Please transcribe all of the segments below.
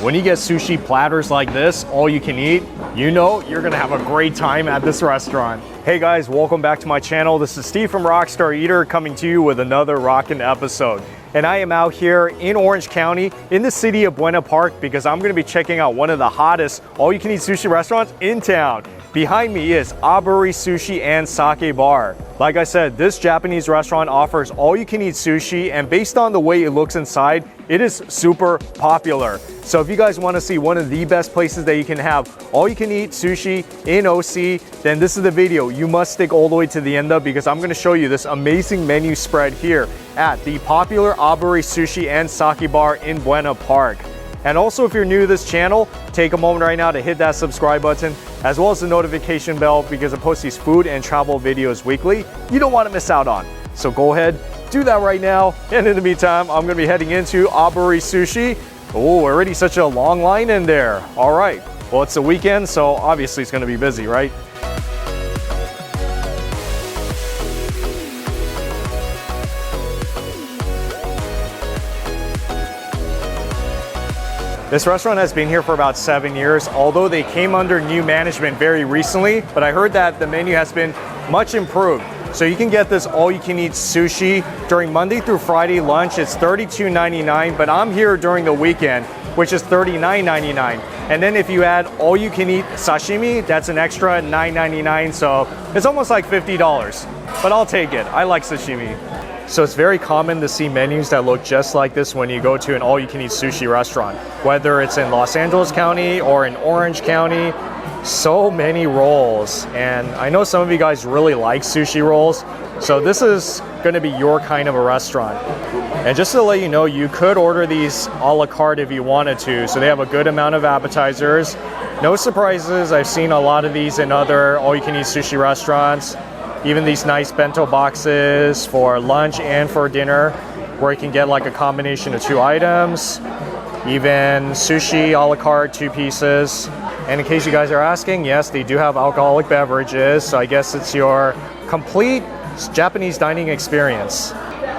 When you get sushi platters like this, all you can eat, you know you're gonna have a great time at this restaurant. Hey guys, welcome back to my channel. This is Steve from Rockstar Eater coming to you with another rockin' episode. And I am out here in Orange County in the city of Buena Park because I'm gonna be checking out one of the hottest all-you-can-eat sushi restaurants in town. Behind me is Aburi Sushi and Sake Bar. Like I said, this Japanese restaurant offers all-you-can-eat sushi, and based on the way it looks inside, it is super popular. So if you guys want to see one of the best places that you can have all-you-can-eat sushi in OC, then this is the video you must stick all the way to the end of, because I'm going to show you this amazing menu spread here at the popular Aburi Sushi and Sake Bar in Buena Park. And also, if you're new to this channel, take a moment right now to hit that subscribe button, as well as the notification bell, because I post these food and travel videos weekly you don't want to miss out on. So go ahead, do that right now. And in the meantime, I'm going to be heading into Aburi Sushi. Oh, already such a long line in there. All right, well, it's the weekend, so obviously it's going to be busy, right? This restaurant has been here for about 7 years, although they came under new management very recently, but I heard that the menu has been much improved. So you can get this all-you-can-eat sushi during Monday through Friday lunch. It's $32.99, but I'm here during the weekend, which is $39.99. And then if you add all-you-can-eat sashimi, that's an extra $9.99, so it's almost like $50. But I'll take it. I like sashimi. So it's very common to see menus that look just like this when you go to an all-you-can-eat sushi restaurant, whether it's in Los Angeles County or in Orange County. So many rolls, and I know some of you guys really like sushi rolls, so this is going to be your kind of a restaurant. And just to let you know, you could order these a la carte if you wanted to, so they have a good amount of appetizers. No surprises, I've seen a lot of these in other all-you-can-eat sushi restaurants. Even these nice bento boxes for lunch and for dinner, where you can get like a combination of 2 items. Even sushi a la carte, 2 pieces. And in case you guys are asking, yes, they do have alcoholic beverages, so I guess it's your complete Japanese dining experience.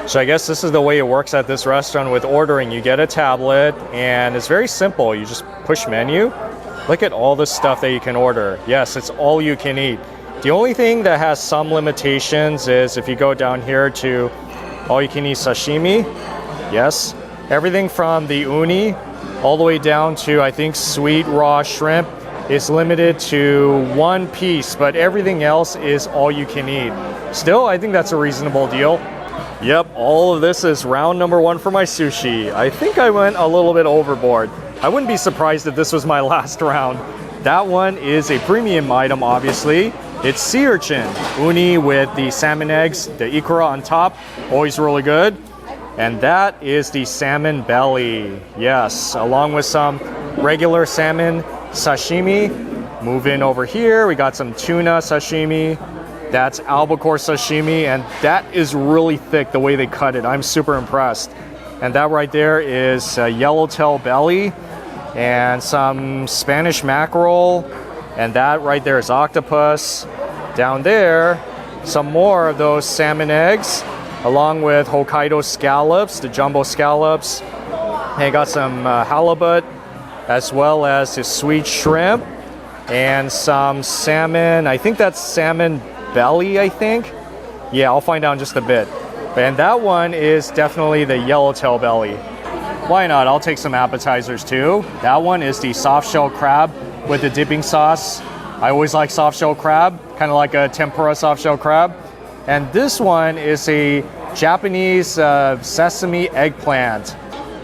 So I guess this is the way it works at this restaurant with ordering. You get a tablet, and it's very simple. You just push menu. Look at all the stuff that you can order. Yes, it's all you can eat. The only thing that has some limitations is if you go down here to all-you-can-eat sashimi, yes, everything from the uni all the way down to, I think, sweet raw shrimp is limited to 1 piece, but everything else is all you can eat. Still, I think that's a reasonable deal. Yep, all of this is round number 1 for my sushi. I think I went a little bit overboard. I wouldn't be surprised if this was my last round. That one is a premium item, obviously. It's sea urchin, uni with the salmon eggs, the ikura on top, always really good. And that is the salmon belly, yes, along with some regular salmon sashimi. Move in over here, we got some tuna sashimi. That's albacore sashimi, and that is really thick the way they cut it. I'm super impressed. And that right there is yellowtail belly and some Spanish mackerel. And that right there is octopus. Down there, some more of those salmon eggs, along with Hokkaido scallops, the jumbo scallops. And got some halibut, as well as the sweet shrimp, and some salmon. I think that's salmon belly, I think. Yeah, I'll find out in just a bit. And that one is definitely the yellowtail belly. Why not? I'll take some appetizers too. That one is the soft shell crab with the dipping sauce. I always like soft shell crab, kind of like a tempura soft shell crab. And this one is a Japanese sesame eggplant.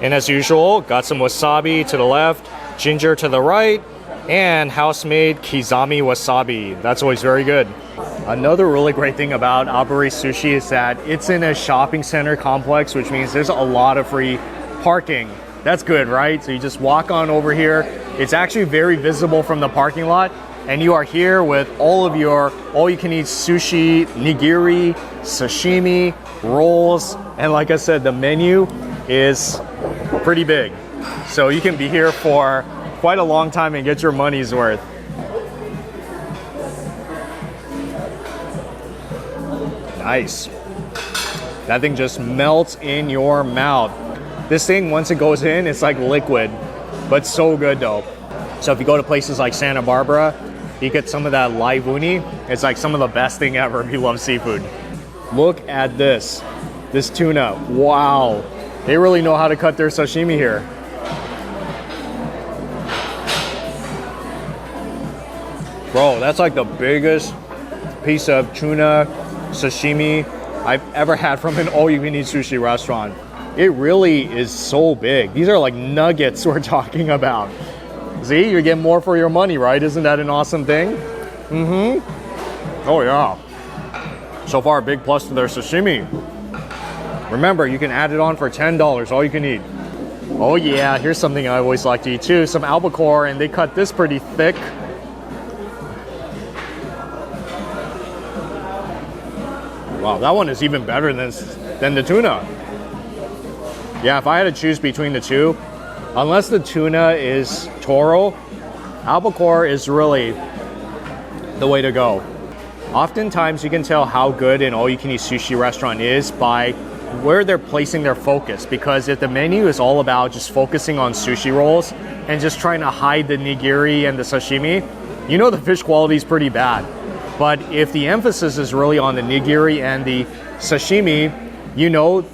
And as usual, got some wasabi to the left, ginger to the right, and house-made kizami wasabi. That's always very good. Another really great thing about Aburi Sushi is that it's in a shopping center complex, which means there's a lot of free parking. That's good, right? So you just walk on over here. It's actually very visible from the parking lot, and you are here with all of your all-you-can-eat sushi, nigiri, sashimi, rolls, and like I said, the menu is pretty big. So you can be here for quite a long time and get your money's worth. Nice. That thing just melts in your mouth. This thing, once it goes in, it's like liquid. but so good though. So if you go to places like Santa Barbara, you get some of that live uni. It's like some of the best thing ever if you love seafood. Look at this tuna. Wow, they really know how to cut their sashimi here. Bro, that's like the biggest piece of tuna sashimi I've ever had from an all-you-can-eat sushi restaurant. It really is so big. These are like nuggets we're talking about. See, you get more for your money, right? Isn't that an awesome thing? Oh yeah. So far, a big plus to their sashimi. Remember, you can add it on for $10, all you can eat. Oh yeah, here's something I always like to eat too, some albacore, and they cut this pretty thick. Wow, that one is even better than the tuna. Yeah, if I had to choose between the two, unless the tuna is Toro, albacore is really the way to go. Oftentimes, you can tell how good an all-you-can-eat sushi restaurant is by where they're placing their focus. Because if the menu is all about just focusing on sushi rolls and just trying to hide the nigiri and the sashimi, you know the fish quality is pretty bad. But if the emphasis is really on the nigiri and the sashimi, you know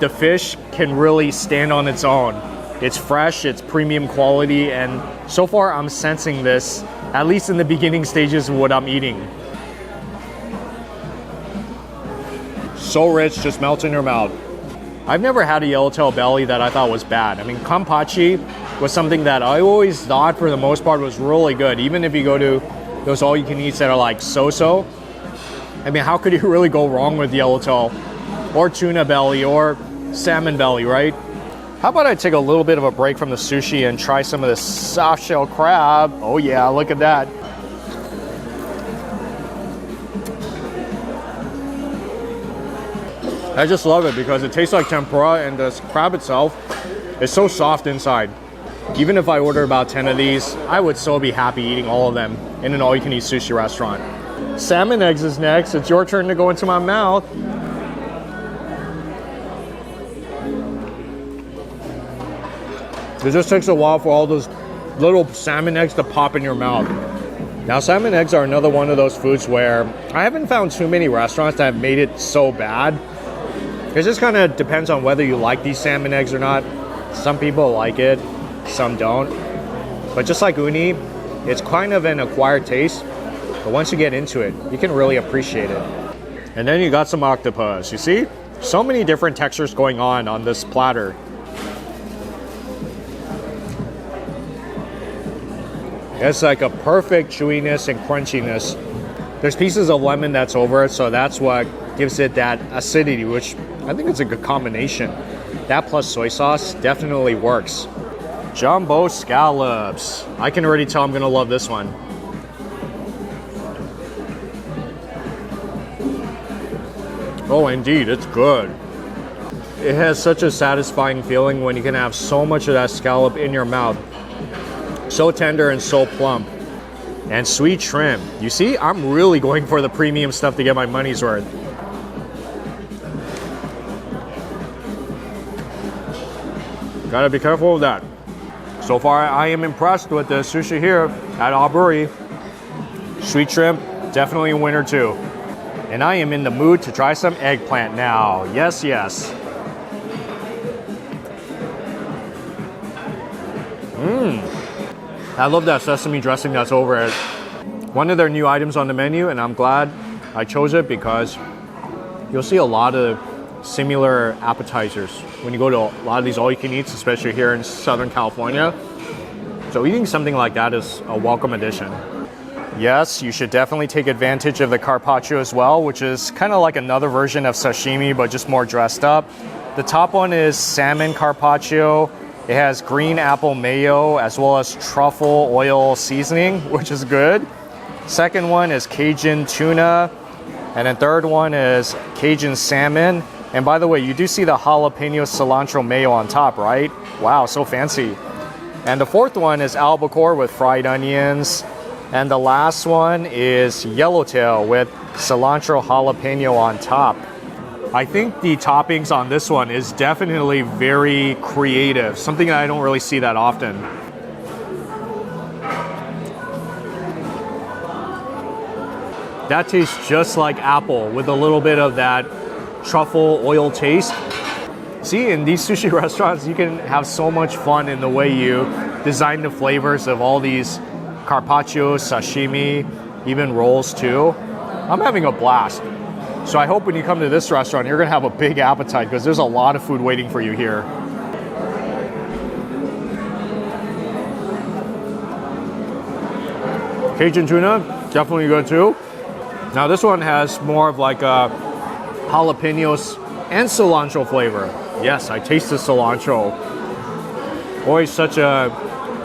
the fish can really stand on its own. It's fresh, it's premium quality, and so far I'm sensing this, at least in the beginning stages of what I'm eating. So rich, just melts in your mouth. I've never had a yellowtail belly that I thought was bad. I mean, kampachi was something that I always thought for the most part was really good. Even if you go to those all-you-can-eats that are like so-so, I mean, how could you really go wrong with yellowtail or tuna belly or salmon belly, right? How about I take a little bit of a break from the sushi and try some of this soft shell crab? Oh yeah, look at that. I just love it because it tastes like tempura, and the crab itself is so soft inside. Even if I order about 10 of these, I would still be happy eating all of them in an all-you-can-eat sushi restaurant. Salmon eggs is next. It's your turn to go into my mouth. It just takes a while for all those little salmon eggs to pop in your mouth. Now, salmon eggs are another one of those foods where I haven't found too many restaurants that have made it so bad. It just kind of depends on whether you like these salmon eggs or not. Some people like it, some don't. But just like uni, it's kind of an acquired taste. But once you get into it, you can really appreciate it. And then you got some octopus. You see? So many different textures going on this platter. It's like a perfect chewiness and crunchiness. There's pieces of lemon that's over it, so that's what gives it that acidity, which I think it's a good combination. That plus soy sauce definitely works. Jumbo scallops. I can already tell I'm gonna love this one. Oh, indeed, it's good. It has such a satisfying feeling when you can have so much of that scallop in your mouth. So tender and so plump. And sweet shrimp. You see, I'm really going for the premium stuff to get my money's worth. Gotta be careful with that. So far, I am impressed with the sushi here at Aburi. Sweet shrimp, definitely a winner too. And I am in the mood to try some eggplant now. Yes, yes. I love that sesame dressing that's over it. One of their new items on the menu, and I'm glad I chose it because you'll see a lot of similar appetizers when you go to a lot of these all-you-can-eats, especially here in Southern California. So eating something like that is a welcome addition. Yes, you should definitely take advantage of the carpaccio as well, which is kind of like another version of sashimi, but just more dressed up. The top one is salmon carpaccio. It has green apple mayo as well as truffle oil seasoning, which is good. Second one is Cajun tuna. And then third one is Cajun salmon. And by the way, you do see the jalapeno cilantro mayo on top, right? Wow, so fancy. And the fourth one is albacore with fried onions. And the last one is yellowtail with cilantro jalapeno on top. I think the toppings on this one is definitely very creative, something that I don't really see that often. That tastes just like apple with a little bit of that truffle oil taste. See, in these sushi restaurants, you can have so much fun in the way you design the flavors of all these carpaccio, sashimi, even rolls too. I'm having a blast. So I hope when you come to this restaurant, you're gonna have a big appetite because there's a lot of food waiting for you here. Cajun tuna, definitely good too. Now this one has more of like a jalapenos and cilantro flavor. Yes, I taste the cilantro. Always such a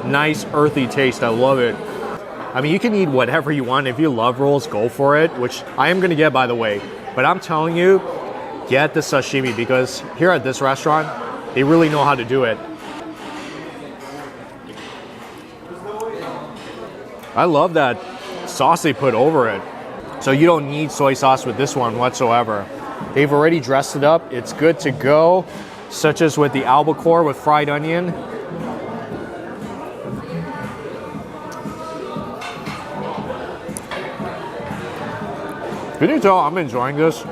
nice earthy taste. I love it. I mean, you can eat whatever you want. If you love rolls, go for it, which I am gonna get, by the way. But I'm telling you, get the sashimi because here at this restaurant, they really know how to do it. I love that sauce they put over it. So you don't need soy sauce with this one whatsoever. They've already dressed it up. It's good to go, such as with the albacore with fried onion. Can you tell I'm enjoying this?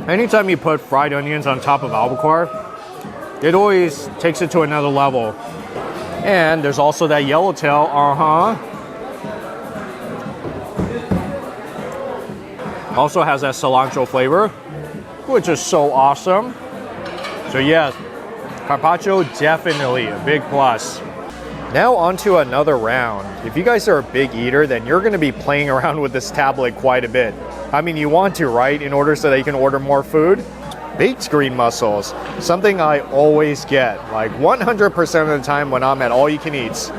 Anytime you put fried onions on top of albacore, it always takes it to another level. And there's also that yellowtail, Also has that cilantro flavor, which is so awesome. So yes, carpaccio definitely a big plus. Now on to another round. If you guys are a big eater, then you're gonna be playing around with this tablet quite a bit. I mean, you want to, right? In order so that you can order more food. Baked green mussels, something I always get, like 100% of the time when I'm at All You Can Eats.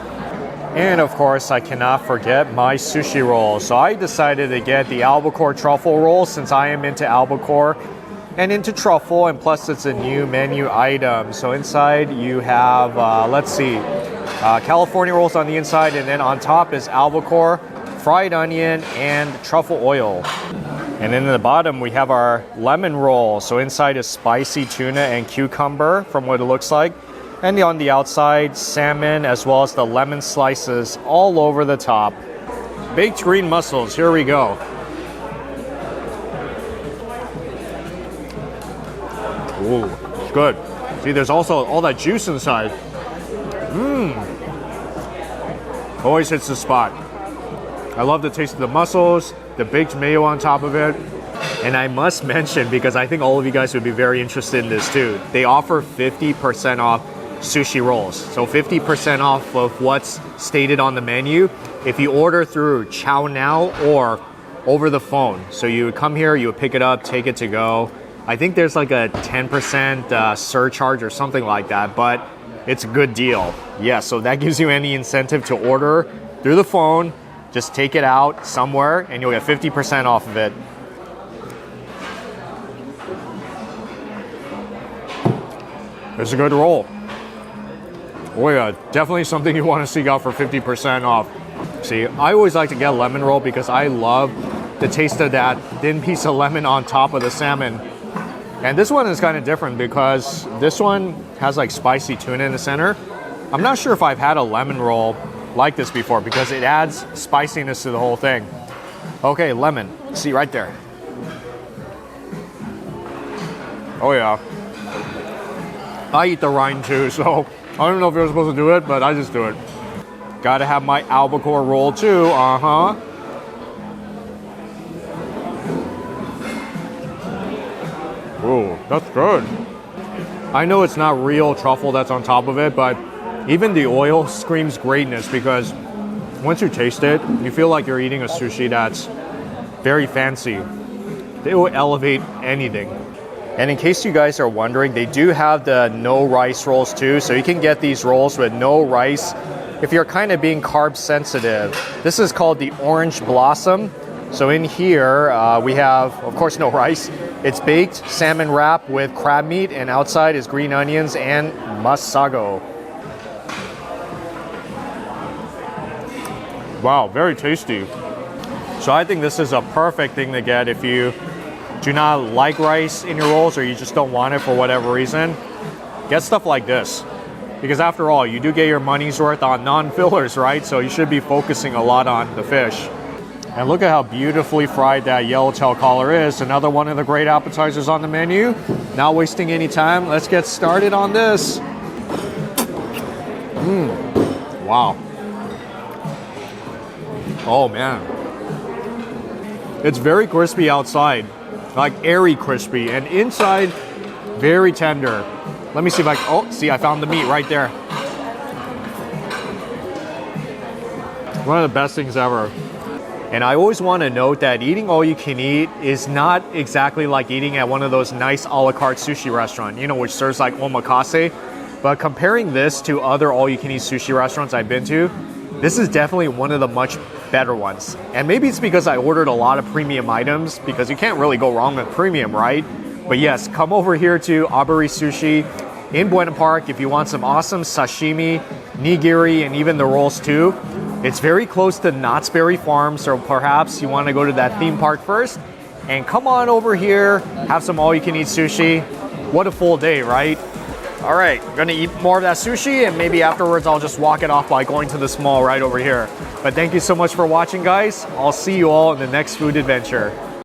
And of course, I cannot forget my sushi roll. So I decided to get the albacore truffle roll since I am into albacore and into truffle, and plus it's a new menu item. So inside you have, let's see, California rolls on the inside, and then on top is albacore, fried onion, and truffle oil. And then in the bottom we have our lemon roll. So inside is spicy tuna and cucumber from what it looks like. And on the outside, salmon as well as the lemon slices all over the top. Baked green mussels, here we go. Ooh, it's good. See, there's also all that juice inside. Always hits the spot. I love the taste of the mussels, the baked mayo on top of it. And I must mention, because I think all of you guys would be very interested in this too, they offer 50% off sushi rolls. So 50% off of what's stated on the menu if you order through Chow Now or over the phone. So you would come here, you would pick it up, take it to go. I think there's like a 10% surcharge or something like that, but it's a good deal. Yeah, so that gives you any incentive to order through the phone. Just take it out somewhere and you'll get 50% off of it. It's a good roll. Oh yeah, definitely something you want to seek out for 50% off. See, I always like to get a lemon roll because I love the taste of that thin piece of lemon on top of the salmon. And this one is kind of different because this one has like spicy tuna in the center. I'm not sure if I've had a lemon roll like this before because it adds spiciness to the whole thing. Okay, lemon. See right there. Oh yeah. I eat the rind too, so I don't know if you're supposed to do it, but I just do it. Gotta have my albacore roll too, Ooh, that's good. I know it's not real truffle that's on top of it, but even the oil screams greatness because once you taste it, you feel like you're eating a sushi that's very fancy. It will elevate anything. And in case you guys are wondering, they do have the no rice rolls too. So you can get these rolls with no rice if you're kind of being carb sensitive. This is called the Orange Blossom. So in here, we have, of course, no rice. It's baked salmon wrap with crab meat, and outside is green onions and masago. Wow, very tasty. So I think this is a perfect thing to get if you do not like rice in your rolls or you just don't want it for whatever reason. Get stuff like this. Because after all, you do get your money's worth on non-fillers, right? So you should be focusing a lot on the fish. And look at how beautifully fried that yellowtail collar is. Another one of the great appetizers on the menu. Not wasting any time, let's get started on this. Wow. Oh man. It's very crispy outside, like airy crispy, and inside, very tender. Let me see if I, oh, see, I found the meat right there. One of the best things ever. And I always want to note that eating all you can eat is not exactly like eating at one of those nice a la carte sushi restaurants, you know, which serves like omakase. But comparing this to other all you can eat sushi restaurants I've been to, this is definitely one of the much better ones. And maybe it's because I ordered a lot of premium items, because you can't really go wrong with premium, right? But yes, come over here to Aburi Sushi in Buena Park if you want some awesome sashimi, nigiri, and even the rolls too. It's very close to Knott's Berry Farm, so perhaps you want to go to that theme park first. And come on over here, have some all-you-can-eat sushi. What a full day, right? All right, I'm gonna eat more of that sushi, and maybe afterwards I'll just walk it off by going to this mall right over here. But thank you so much for watching, guys. I'll see you all in the next food adventure.